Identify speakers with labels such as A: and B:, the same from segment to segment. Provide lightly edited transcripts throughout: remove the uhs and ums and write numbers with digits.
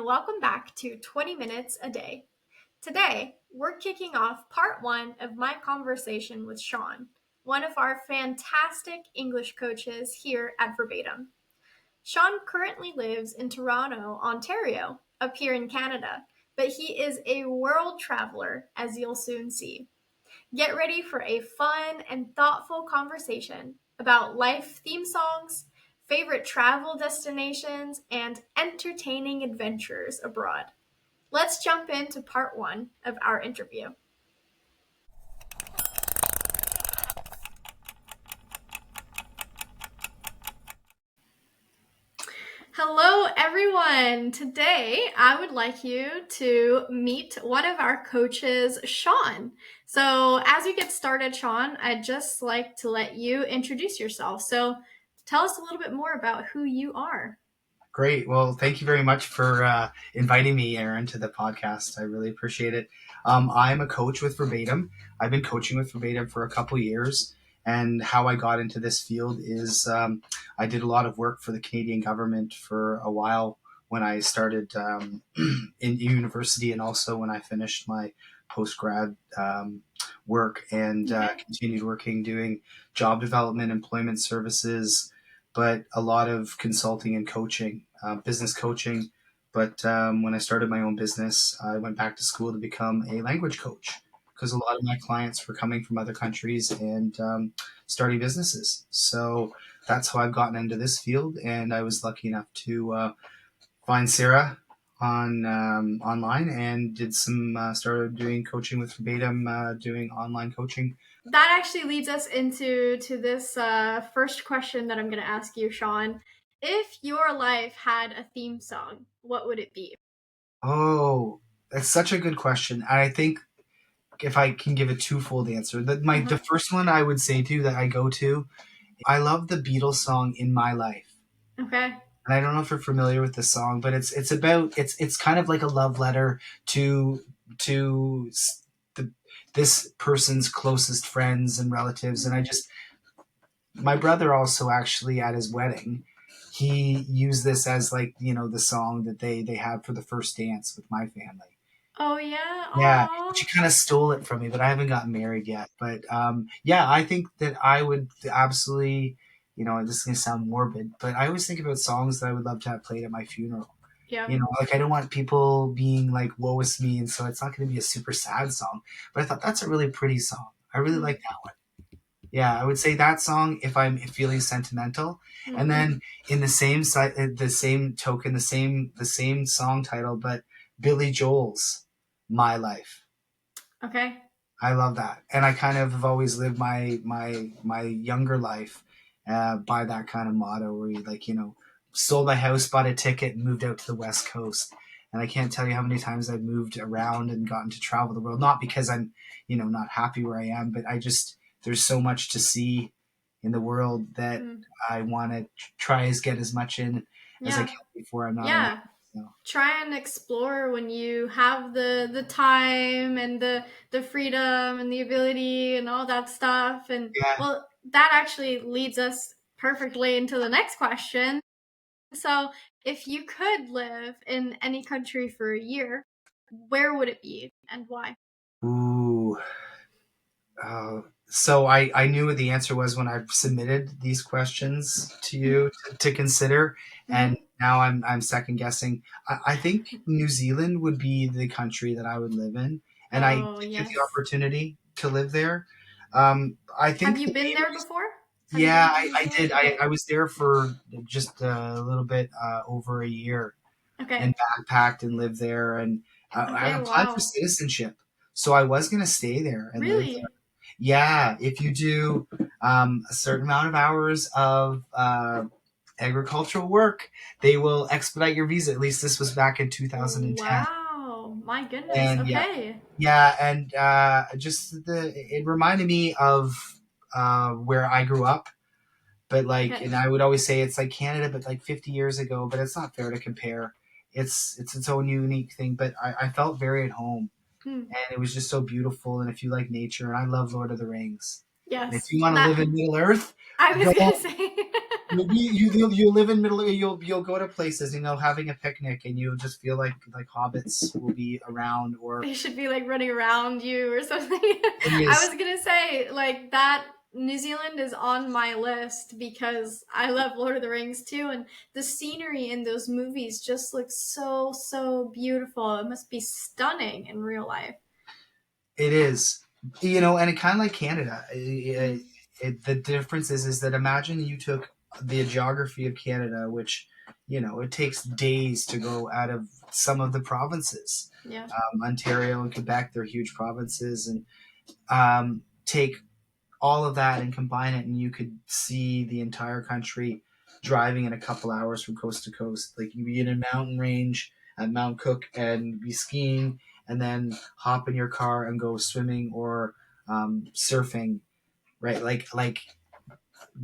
A: welcome back to 20 Minutes a Day. Today, we're kicking off part one of my conversation with Sean, one of our fantastic English coaches here at Verbatim. Sean currently lives in Toronto, Ontario, up here in Canada, but he is a world traveler, as you'll soon see. Get ready for a fun and thoughtful conversation about life theme songs, favorite travel destinations, and entertaining adventures abroad. Let's jump into part one of our interview. Hello, everyone. Today, I would like you to meet one of our coaches, Sean. So, as we get started, Sean, I'd just like to let you introduce yourself. So, tell us a little bit more about who you are.
B: Great. Well, thank you very much for inviting me, Erin, to the podcast. I really appreciate it. I'm a coach with Verbatim. I've been coaching with Verbatim for a couple years. And how I got into this field is I did a lot of work for the Canadian government for a while when I started in university and also when I finished my post-grad work and continued working doing job development, employment services, but a lot of consulting and coaching, business coaching. But when I started my own business, I went back to school to become a language coach because a lot of my clients were coming from other countries and starting businesses. So that's how I've gotten into this field. And I was lucky enough to find Sarah on online and did started doing coaching with Verbatim, doing online coaching.
A: That actually leads us into this first question that I'm going to ask you, Sean. If your life had a theme song, what would it be?
B: Oh, that's such a good question. And I think if I can give a twofold answer, the first one I would say too that I go to, I love the Beatles song "In My Life."
A: Okay.
B: And I don't know if you're familiar with this song, but it's kind of like a love letter to this person's closest friends and relatives. And my brother also actually at his wedding, he used this as the song that they have for the first dance with my family.
A: Oh, yeah?
B: Yeah,
A: Aww.
B: she kind of stole it from me, but I haven't gotten married yet. But yeah, I think that I would absolutely, this is going to sound morbid, but I always think about songs that I would love to have played at my funeral.
A: Yeah.
B: I don't want people being like, woe is me. And so it's not going to be a super sad song. But I thought that's a really pretty song. I really like that one. Yeah, I would say that song if I'm feeling sentimental. And then in the same token, the same song title, but Billy Joel's My Life.
A: Okay.
B: I love that, and I kind of have always lived my younger life by that kind of motto, where you sold my house, bought a ticket, and moved out to the West Coast. And I can't tell you how many times I've moved around and gotten to travel the world. Not because I'm not happy where I am, but there's so much to see in the world that I want to try get as much in as I can before I'm not.
A: Yeah. Try and explore when you have the time and the freedom and the ability and all that stuff. And well, that actually leads us perfectly into the next question. So if you could live in any country for a year, where would it be and why?
B: Ooh. So I knew what the answer was when I submitted these questions to you to consider, and now I'm second guessing. I think New Zealand would be the country that I would live in, and I did get the opportunity to live there. I think.
A: Have you been there before?
B: Yeah, I did. I was there for just a little bit over a year, and backpacked and lived there, and I applied for citizenship, so I was going to stay there and live there. Yeah, if you do a certain amount of hours of agricultural work, they will expedite your visa. At least this was back in 2010.
A: Wow, my goodness.
B: And and it reminded me of where I grew up. But and I would always say it's like Canada, but like 50 years ago. But it's not fair to compare. It's its own unique thing. But I felt very at home. And it was just so beautiful. And if you like nature, and I love Lord of the Rings.
A: Yes.
B: And if you want to live in Middle Earth,
A: I was going to say.
B: you live in middle. You'll go to places, having a picnic, and you'll just feel like hobbits will be around, or
A: They should be like running around you or something.
B: it
A: I
B: is.
A: was gonna say like that. New Zealand is on my list because I love Lord of the Rings too, and the scenery in those movies just looks so beautiful. It must be stunning in real life.
B: It is, and it kind of like Canada.
A: Mm.
B: The difference is that imagine you took the geography of Canada, which it takes days to go out of some of the provinces.
A: Yeah.
B: Ontario and Quebec, they're huge provinces, and take all of that and combine it, and you could see the entire country driving in a couple hours from coast to coast. Like you'd be in a mountain range at Mount Cook and be skiing, and then hop in your car and go swimming or surfing, right? Like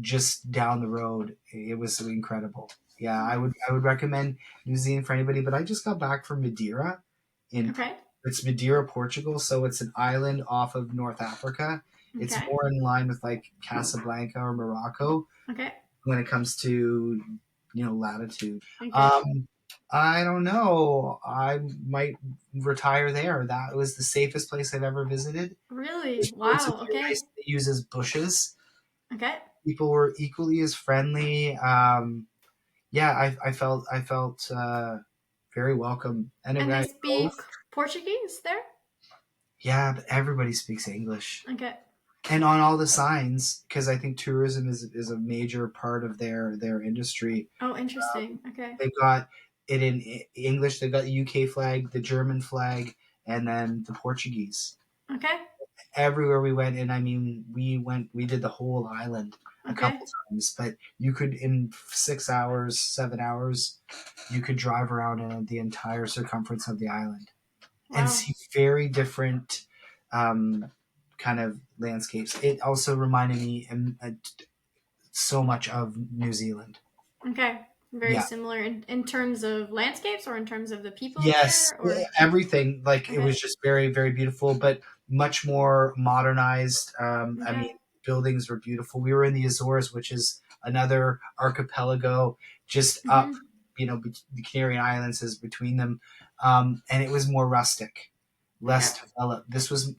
B: just down the road. It was incredible. Yeah, I would recommend New Zealand for anybody. But I just got back from Madeira, in
A: Okay.
B: it's Madeira, Portugal. So it's an island off of North Africa. It's
A: Okay.
B: more in line with like Casablanca or Morocco
A: Okay.
B: when it comes to latitude.
A: Okay.
B: Um, I don't know. I might retire there. That was the safest place I've ever visited.
A: Really?
B: There's roads that
A: Wow.
B: are
A: Okay.
B: nice that uses bushes.
A: Okay.
B: People were equally as friendly. Yeah, I felt very welcome. And
A: And
B: when
A: they
B: I drove,
A: speak Portuguese there?
B: yeah, but everybody speaks English.
A: Okay.
B: And on all the signs, because I think tourism is a major part of their industry.
A: Oh, interesting. Okay.
B: They've got it in English. They've got the UK flag, the German flag, and then the Portuguese.
A: Okay.
B: Everywhere we went, and I mean, we did the whole island a
A: Okay.
B: couple times. But you could, in 6 hours, 7 hours, you could drive around in the entire circumference of the island and
A: Wow.
B: see very different um, kind of landscapes. It also reminded me so much of New Zealand.
A: Okay. Very
B: Yeah.
A: similar in terms of landscapes or in terms of the people
B: Yes,
A: there or
B: everything. Like it
A: okay.
B: was just very, very beautiful, but much more modernized. I
A: Okay.
B: mean, buildings were beautiful. We were in the Azores, which is another archipelago just up,
A: Mhm.
B: the Canary Islands is between them, and it was more rustic,
A: Okay.
B: less developed. This was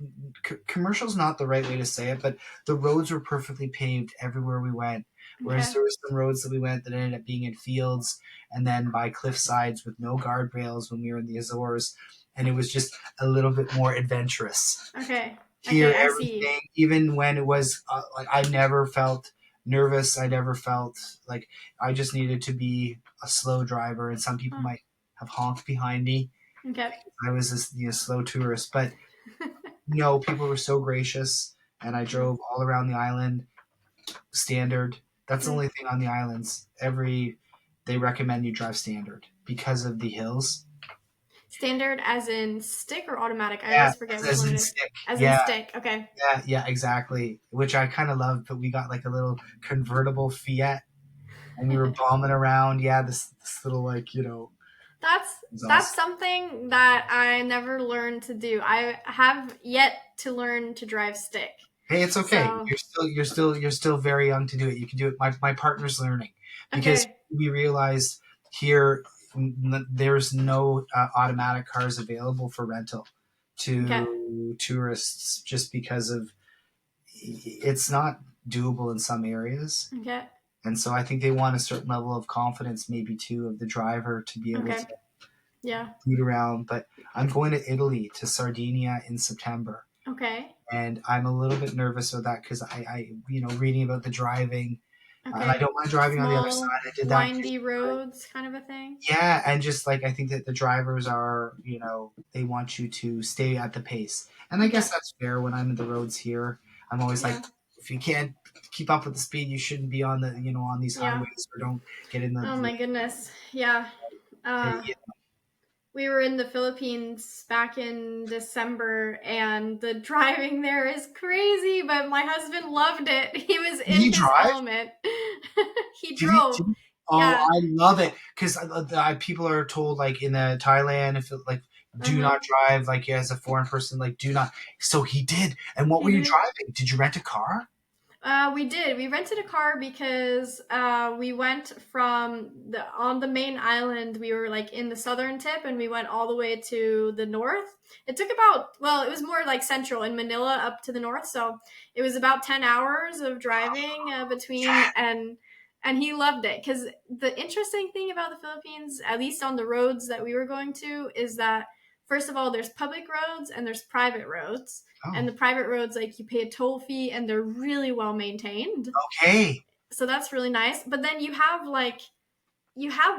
B: commercial's not the right way to say it, but the roads were perfectly paved everywhere we went. Whereas
A: Okay.
B: there were some roads that we went that ended up being in fields and then by cliff sides with no guardrails when we were in the Azores, and it was just a little bit more adventurous.
A: Okay.
B: Here,
A: Okay, I see.
B: everything, even when it was like I never felt nervous, I never felt like I just needed to be a slow driver, and some people
A: Huh.
B: might have honked behind me.
A: Okay.
B: I was this slow tourist, but no, people were so gracious, and I
A: Mm.
B: drove all around the island standard. That's the
A: Mm.
B: only thing on the islands. They recommend you drive standard because of the hills.
A: Standard as in stick or automatic? I
B: Yeah,
A: always forget which
B: as
A: one
B: in
A: it is.
B: stick.
A: As in
B: Yeah,
A: stick. Okay.
B: yeah, exactly. Which I kind of loved, but we got like a little convertible Fiat, and we were bombing around. Yeah, this little
A: That's
B: it was
A: that's
B: awesome.
A: something that I never learned to do. I have yet to learn to drive stick.
B: Hey, it's okay.
A: So,
B: You're still very young to do it. You can do it. My partner's learning because
A: okay.
B: we realized here there's no automatic cars available for rental
A: Okay.
B: to tourists just because of it's not doable in some areas.
A: Okay.
B: And so I think they want a certain level of confidence, maybe too, of the driver to be able to
A: Okay. Yeah.
B: boot around. But I'm going to Italy, to Sardinia in September,
A: Okay.
B: and I'm a little bit nervous with that because reading about the driving, and I
A: Okay.
B: don't mind driving on the other
A: Small,
B: side. I did that.
A: windy roads kind of a thing.
B: Yeah, and just like I think that the drivers are, they want you to stay at the pace, and I
A: Okay.
B: guess that's fair. When I'm in the roads here, I'm always like,
A: Yeah.
B: if you can't keep up with the speed, you shouldn't be on on these
A: Yeah.
B: highways, or don't get in
A: Oh my goodness. Yeah. Uh
B: yeah,
A: we were in the Philippines back in December and the driving there is crazy, but my husband loved it. He was
B: did
A: in
B: he
A: his
B: drive?
A: element. He
B: Did he?
A: drove.
B: Oh,
A: Yeah.
B: I love it because people are told like in Thailand, if like do
A: Uh-huh.
B: not drive like as a foreign person, like do not. So he did. And what were
A: He
B: you
A: did.
B: driving? Did you rent a car?
A: We did. We rented a car because we went from the on the main island. We were like in the southern tip, and we went all the way to the north. It took about it was more like central in Manila up to the north, so it was about 10 hours of driving between and he loved it because the interesting thing about the Philippines, at least on the roads that we were going to, is that first of all, there's public roads and there's private roads, and
B: Oh,
A: the private roads, like, you pay a toll fee and they're really well maintained,
B: okay.
A: so that's really nice. But then you have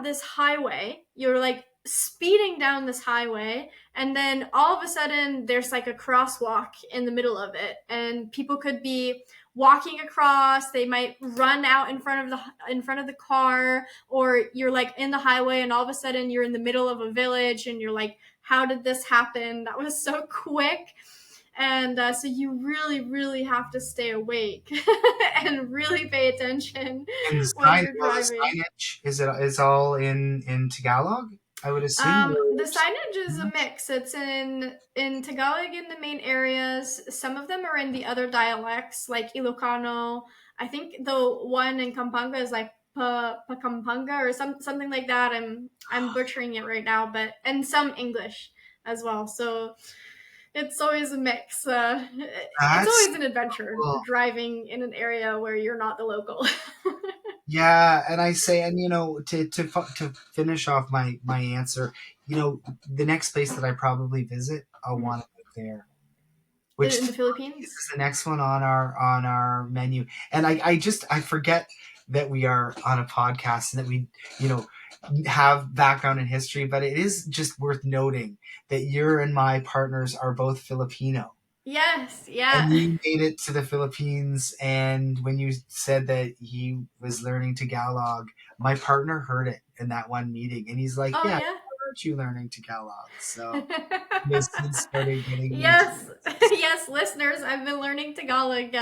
A: this highway, you're like speeding down this highway, and then all of a sudden there's like a crosswalk in the middle of it, and people could be walking across, they might run out in front of the car, or you're like in the highway and all of a sudden you're in the middle of a village and you're like, how did this happen? That was so quick. And so you really, really have to stay awake and really pay attention
B: And the
A: when
B: sign,
A: you're
B: well, the
A: driving.
B: signage is all in Tagalog, I would assume.
A: The signage is a mix. It's in Tagalog in the main areas. Some of them are in the other dialects, like Ilocano. I think the one in Pampanga is like Pacampanga or something like that. I'm butchering it right now, but and some English as well. So it's always a mix. It's
B: That's
A: always an adventure
B: cool.
A: driving in an area where you're not the local.
B: Yeah, and I say, and to finish off my answer, the next place that I probably visit, I'll want to live there. Which
A: In the
B: is
A: Philippines.
B: the next one on our menu. And I forget that we are on a podcast and that we, you know, have background in history, but it is just worth noting that your and my partners are both Filipino.
A: Yes,
B: And
A: yeah.
B: you made it to the Philippines, and when you said that he was learning Tagalog, my partner heard it in that one meeting, and he's like,
A: Oh
B: "Yeah,
A: yeah.
B: aren't you learning Tagalog?" So he started getting me into
A: Yes, yes, listeners, I've been learning Tagalog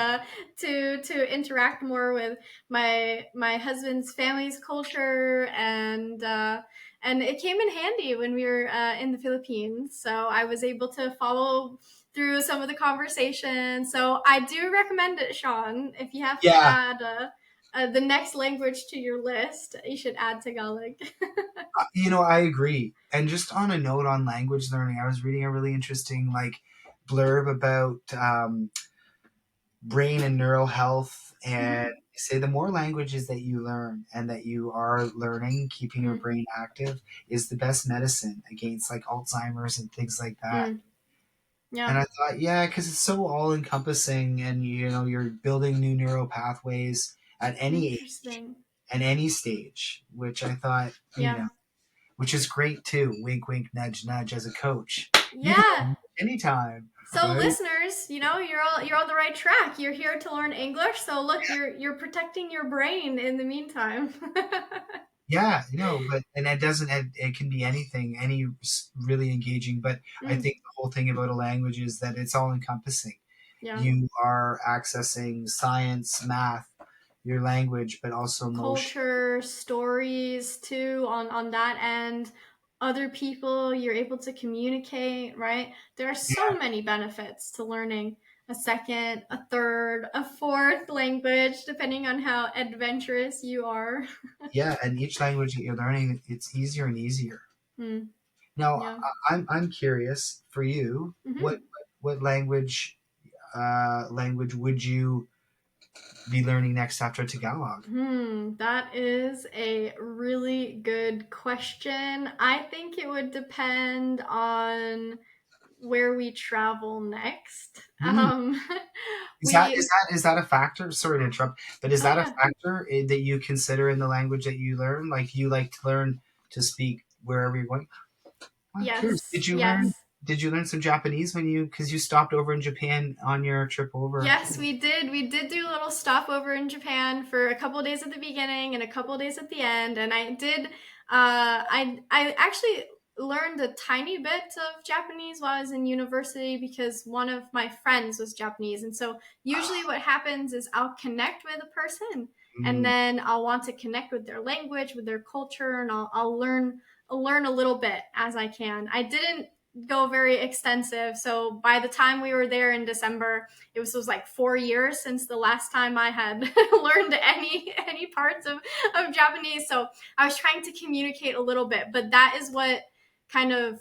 A: to interact more with my husband's family's culture, and it came in handy when we were in the Philippines. So I was able to follow through some of the conversation. So I do recommend it, Sean. If you have to
B: Yeah,
A: add the next language to your list, you should add Tagalog.
B: I agree. And just on a note on language learning, I was reading a really interesting blurb about brain and neural health, and
A: Mm-hmm.
B: say the more languages that you learn and that you are learning, keeping your brain active is the best medicine against like Alzheimer's and things like that.
A: Mm-hmm. Yeah.
B: And I thought, yeah, because it's so all encompassing, and you're building new neural pathways at any age
A: Interesting.
B: and any stage, which I thought,
A: Yeah.
B: which is great too. Wink, wink, nudge, nudge. As a coach, you can
A: Yeah.
B: learn anytime,
A: So
B: right?
A: listeners, you're on the right track. You're here to learn English. So look, you're protecting your brain in the meantime.
B: Yeah, but and it can be anything, any really engaging. But I
A: Mm,
B: think the whole thing about a language is that it's all encompassing.
A: yeah.
B: You are accessing science, math, your language, but also emotion.
A: Culture, stories too on that end. Other people, you're able to communicate, right? There are so
B: Yeah,
A: many benefits to learning a second, a third, a fourth language, depending on how adventurous you are.
B: yeah, and each language that you're learning, it's easier and easier.
A: Mm,
B: Now,
A: yeah.
B: I'm curious for you, what
A: Hmm.
B: what language would you be learning next after Tagalog?
A: That is a really good question. I think it would depend on where we travel next.
B: Hmm. Is that is
A: We,
B: that is that a factor? Sorry to interrupt, but is
A: oh
B: that a
A: yeah,
B: factor that you consider in the language that you learn? Like you like to learn to speak wherever you're going? I'm curious.
A: yes,
B: Learn?
A: yes.
B: Did you learn some Japanese because you stopped over in Japan on your trip over?
A: Yes, we did. We did do a little stopover in Japan for a couple of days at the beginning and a couple of days at the end, and I did. I actually learned a tiny bit of Japanese while I was in university because one of my friends was Japanese, and so usually what happens is I'll connect with a person, and
B: Mm,
A: then I'll want to connect with their language, with their culture, and I'll learn a little bit as I can. I didn't go very extensive. So by the time we were there in December, it was like 4 years since the last time I had learned any parts of Japanese. So I was trying to communicate a little bit, but that is what kind of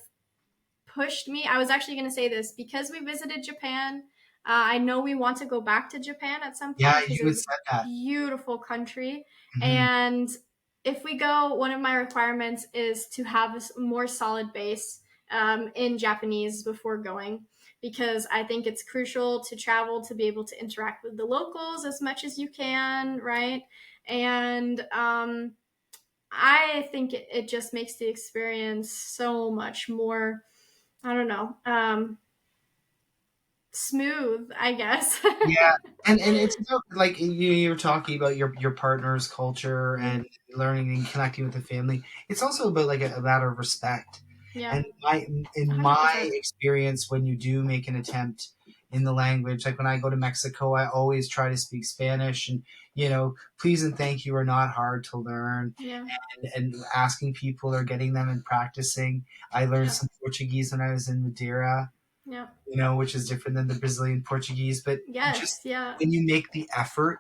A: pushed me. I was actually going to say this because we visited Japan. I know we want to go back to Japan at some
B: Yeah,
A: point because
B: you
A: it
B: had
A: was
B: said
A: a
B: that.
A: beautiful country.
B: Hmm.
A: And if we go, one of my requirements is to have a more solid base in Japanese before going, because I think it's crucial to travel to be able to interact with the locals as much as you can, right? And I think it just makes the experience so much more, I don't know, smooth, I guess.
B: Yeah, and it's about like you were talking about your partner's culture
A: Mm,
B: and learning and connecting with the family. It's also about like a matter of respect.
A: yeah,
B: And in my
A: 100%.
B: experience, when you do make an attempt in the language, like when I go to Mexico, I always try to speak Spanish, and please and thank you are not hard to learn.
A: Yeah,
B: And asking people or getting them and practicing. I learned
A: yeah,
B: some Portuguese when I was in Madeira,
A: yeah.
B: which is different than the Brazilian Portuguese. But
A: Yes,
B: just
A: yeah,
B: when you make the effort,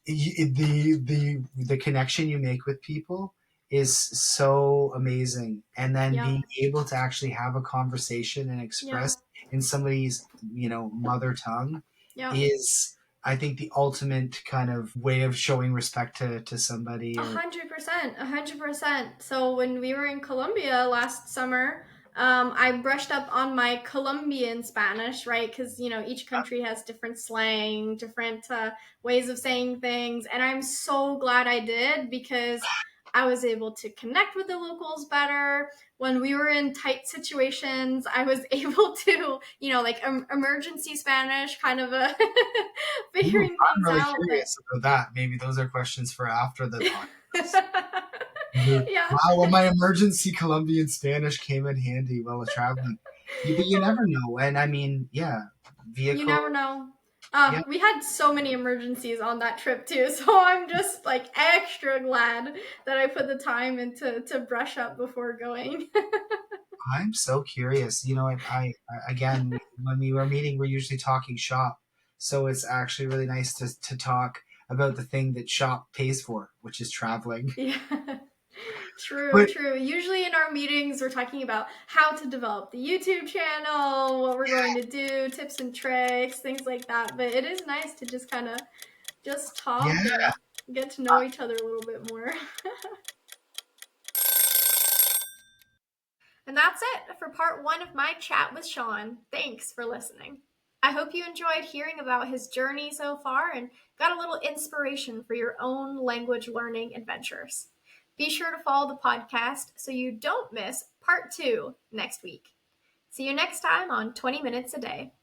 B: the connection you make with people is so amazing. And then
A: yeah,
B: being able to actually have a conversation and
A: yeah,
B: express in somebody's mother tongue
A: yeah.
B: is, I think, the ultimate kind of way of showing respect to somebody.
A: A
B: Or
A: 100%, 100%. So when we were in Colombia last summer, I brushed up on my Colombian Spanish, right? Because each country has different slang, different ways of saying things, and I'm so glad I did because I was able to connect with the locals better. When we were in tight situations, I was able to, like emergency Spanish, kind of
B: Ooh,
A: figuring
B: I'm
A: things
B: really
A: out. But
B: curious about that. Maybe those are questions for after the podcast.
A: yeah.
B: Wow, well, my emergency Colombian Spanish came in handy while traveling. But you never know. And I mean, yeah,
A: You never
B: vehicle,
A: know.
B: yeah,
A: We had so many emergencies on that trip too, so I'm just like extra glad that I put the time into to brush up before going.
B: I'm so curious. Again, when we were meeting, we're usually talking shop. So it's actually really nice to talk about the thing that shop pays for, which is traveling.
A: Yeah. True,
B: But
A: true. Usually in our meetings, we're talking about how to develop the YouTube channel, what we're going to do, tips and tricks, things like that. But it is nice to just kind of just
B: yeah,
A: talk and get to know each other a little bit more. And that's it for part one of my chat with Sean. Thanks for listening. I hope you enjoyed hearing about his journey so far and got a little inspiration for your own language learning adventures. Be sure to follow the podcast so you don't miss part two next week. See you next time on 20 Minutes a Day.